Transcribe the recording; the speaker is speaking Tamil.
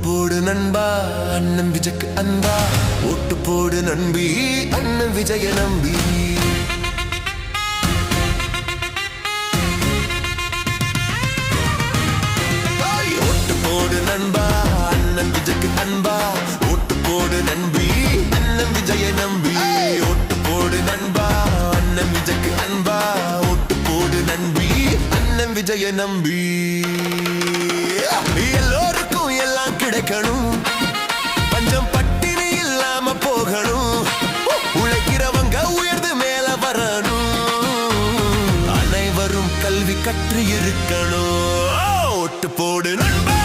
போடு நண்பா அண்ணன் விஜய்க்கு அன்பா, ஓட்டு போடு நம்பி அண்ணன் விஜய நம்பி. ஓட்டு போடு நண்பா அண்ணன் விஜய்க்கு அன்பா, ஓட்டு போடு நம்பி அண்ணன் விஜய நம்பி. ஓட்டு போடு நண்பா அண்ணன் விஜய்க்கு அன்பா, ஓட்டு போடு நம்பி அண்ணன் விஜய நம்பி. எல்லோருக்கும் எல்லாம் கிடைக்கணும், பஞ்சம் பட்டினி இல்லாம போகணும், உழைக்கிறவங்க உயர்ந்து மேல வரணும், அனைவரும் கல்வி கற்று இருக்கணும். ஓட்டு போடு நண்பா.